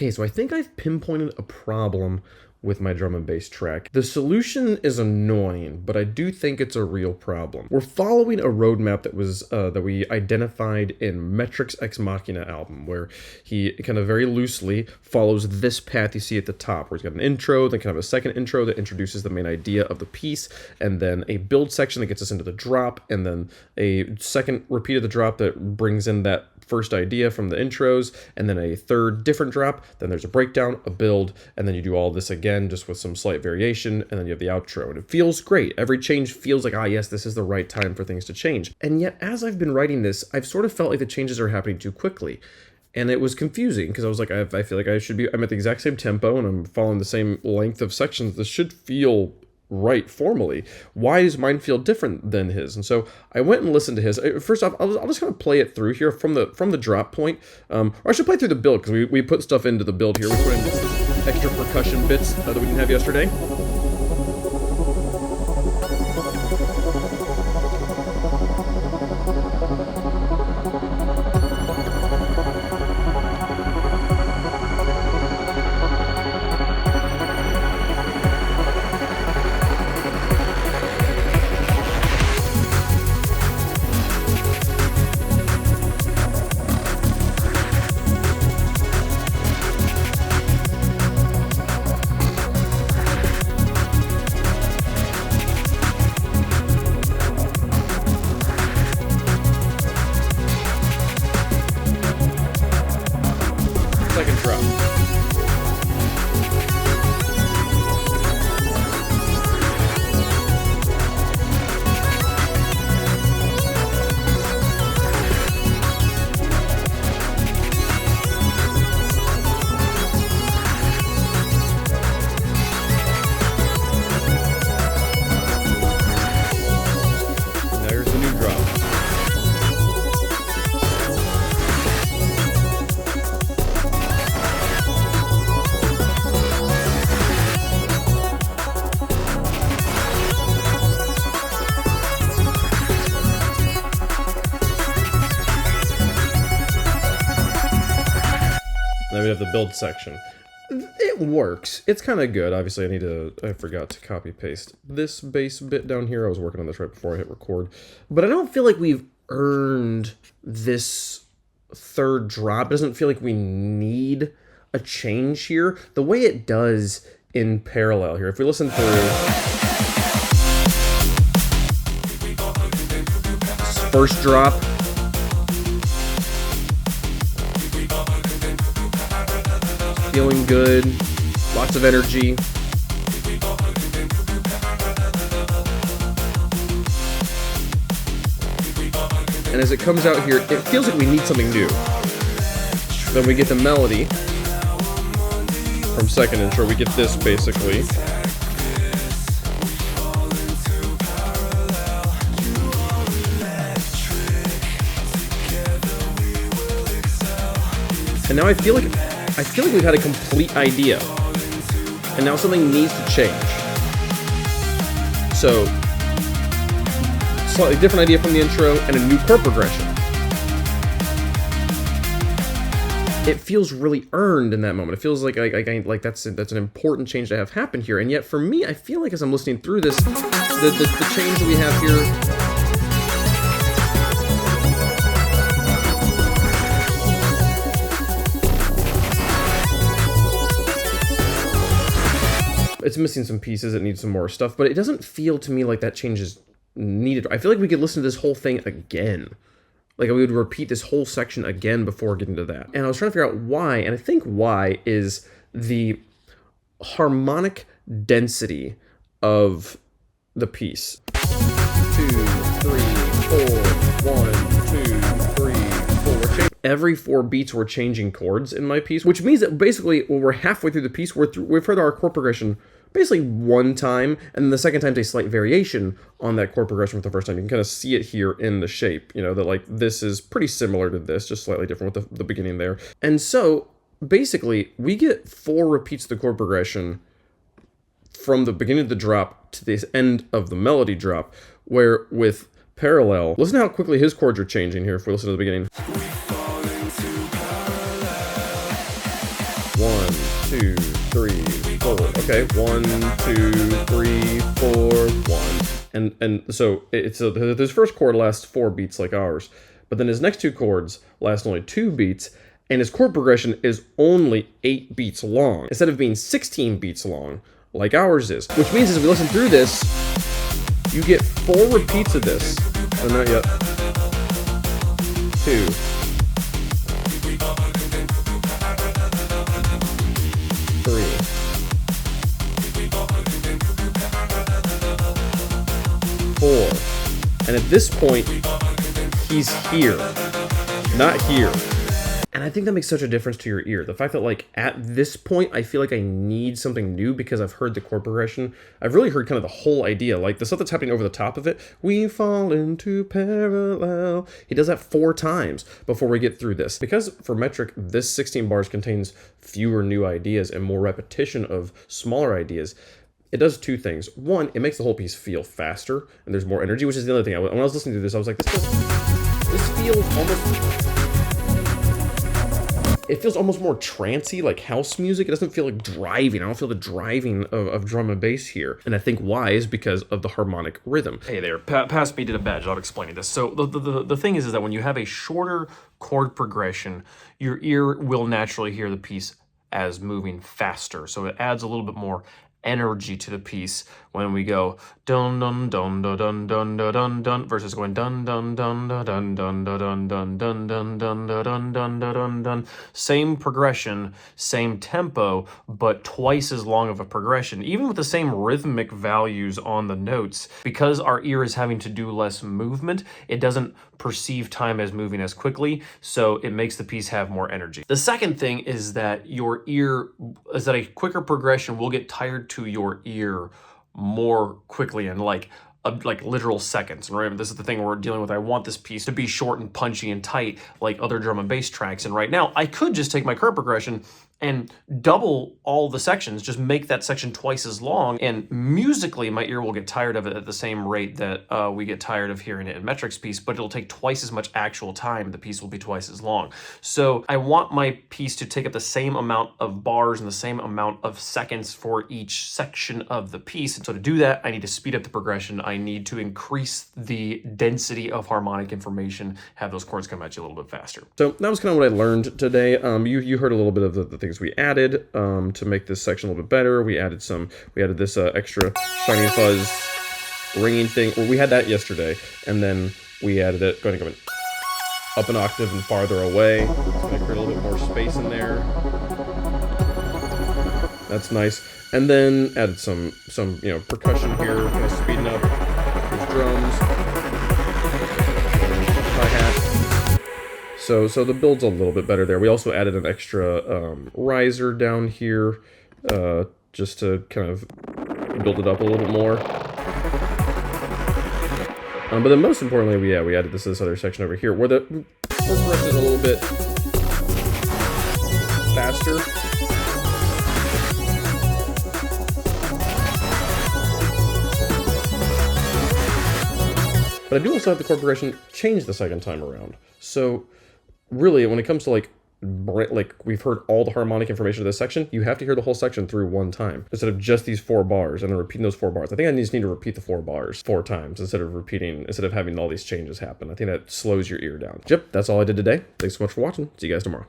Okay, so I think I've pinpointed a problem with my drum and bass track. The solution is annoying, but I do think it's a real problem. We're following a roadmap that was that we identified in Metric's Ex Machina album, where he kind of very loosely follows this path you see at the top, where he's got an intro, then kind of a second intro that introduces the main idea of the piece, and then a build section that gets us into the drop, and then a second repeat of the drop that brings in that first idea from the intros, and then a third different drop, then there's a breakdown, a build, and then you do all this again just with some slight variation, and then you have the outro, and it feels great. Every change feels like, ah yes, this is the right time for things to change. And yet, as I've been writing this, I've sort of felt like the changes are happening too quickly. And it was confusing, because I was like, I feel like I'm at the exact same tempo, and I'm following the same length of sections. This should feel right formally. Why does mine feel different than his? And so I went and listened to his. First off, I'll just kind of play it through here from the drop point. Or I should play through the build, because we put stuff into the build here. We put in extra percussion bits that we didn't have yesterday. Second drop. Now here's the new drop. Then we have the build section. It works. It's kind of good. Obviously, I forgot to copy paste this bass bit down here. I was working on this right before I hit record. But I don't feel like we've earned this third drop. It doesn't feel like we need a change here the way it does in parallel here. If we listen through this first drop, feeling good, lots of energy. And as it comes out here, it feels like we need something new. Then we get the melody from second intro. We get this basically. And now I feel like we've had a complete idea, and now something needs to change. So, slightly different idea from the intro and a new chord progression. It feels really earned in that moment. It feels like that's an important change to have happen here. And yet, for me, I feel like as I'm listening through this, the change that we have here. It's missing some pieces, it needs some more stuff, but it doesn't feel to me like that change is needed. I feel like we could listen to this whole thing again. Like we would repeat this whole section again before getting to that. And I was trying to figure out why, and I think why is the harmonic density of the piece. 2, 3, 4, 1, 2, 3, 4. Every 4 beats we're changing chords in my piece, which means that basically when we're halfway through the piece, we've heard our chord progression basically one time, and then the second time's a slight variation on that chord progression with the first time. You can kind of see it here in the shape, you know, that like this is pretty similar to this, just slightly different with the beginning there. And so basically we get 4 repeats of the chord progression from the beginning of the drop to the end of the melody drop, where with parallel, listen to how quickly his chords are changing here if we listen to the beginning. 1, 2, 3, 4. Okay, 1, 2, 3, 4, 1. And so his first chord lasts 4 beats like ours, but then his next two chords last only 2 beats, and his chord progression is only 8 beats long instead of being 16 beats long like ours is. Which means as we listen through this, you get 4 repeats of this. Oh, not yet. 2. 3. 4. And at this point, he's here, not here. And I think that makes such a difference to your ear. The fact that, like, at this point, I feel like I need something new because I've heard the chord progression. I've really heard kind of the whole idea, like the stuff that's happening over the top of it. We fall into parallel. He does that 4 times before we get through this. Because for metric, this 16 bars contains fewer new ideas and more repetition of smaller ideas. It does 2 things. One, it makes the whole piece feel faster and there's more energy, which is the other thing. When I was listening to this, I was like, this feels almost... It feels almost more trancey, like house music. It doesn't feel like driving. I don't feel the driving of drum and bass here. And I think why is because of the harmonic rhythm. Hey there, pass me to the badge. I'll explain this. So the thing is that when you have a shorter chord progression, your ear will naturally hear the piece as moving faster. So it adds a little bit more energy to the piece when we go dun dun dun dun dun dun dun dun versus going dun dun dun dun dun dun dun dun dun dun dun dun dun dun dun. Same progression, same tempo, but twice as long of a progression, even with the same rhythmic values on the notes. Because our ear is having to do less movement, it doesn't perceive time as moving as quickly, so it makes the piece have more energy. The second thing is that your ear, is that a quicker progression will get tired to your ear more quickly and like literal seconds. And right, this is the thing we're dealing with. I want this piece to be short and punchy and tight like other drum and bass tracks. And right now I could just take my chord progression and double all the sections, just make that section twice as long. And musically, my ear will get tired of it at the same rate that we get tired of hearing it in Metric's piece, but it'll take twice as much actual time. The piece will be twice as long. So I want my piece to take up the same amount of bars and the same amount of seconds for each section of the piece. And so to do that, I need to speed up the progression. I need to increase the density of harmonic information, have those chords come at you a little bit faster. So that was kind of what I learned today. You heard a little bit of the things we added to make this section a little bit better. We added this extra shiny fuzz ringing thing. Well, we had that yesterday, and then we added it going up an octave and farther away. It's going to create a little bit more space in there. That's nice. And then added some percussion here, kind of speeding up these drums. Hi-hat. So the build's a little bit better there. We also added an extra riser down here just to kind of build it up a little bit more. But then most importantly, we added this other section over here where the chord progression is a little bit faster. But I do also have the chord progression change the second time around. So really, when it comes to like we've heard all the harmonic information of this section, you have to hear the whole section through one time instead of just these 4 bars and then repeating those 4 bars. I think I just need to repeat the 4 bars 4 times instead of having all these changes happen. I think that slows your ear down. Yep, that's all I did today. Thanks so much for watching. See you guys tomorrow.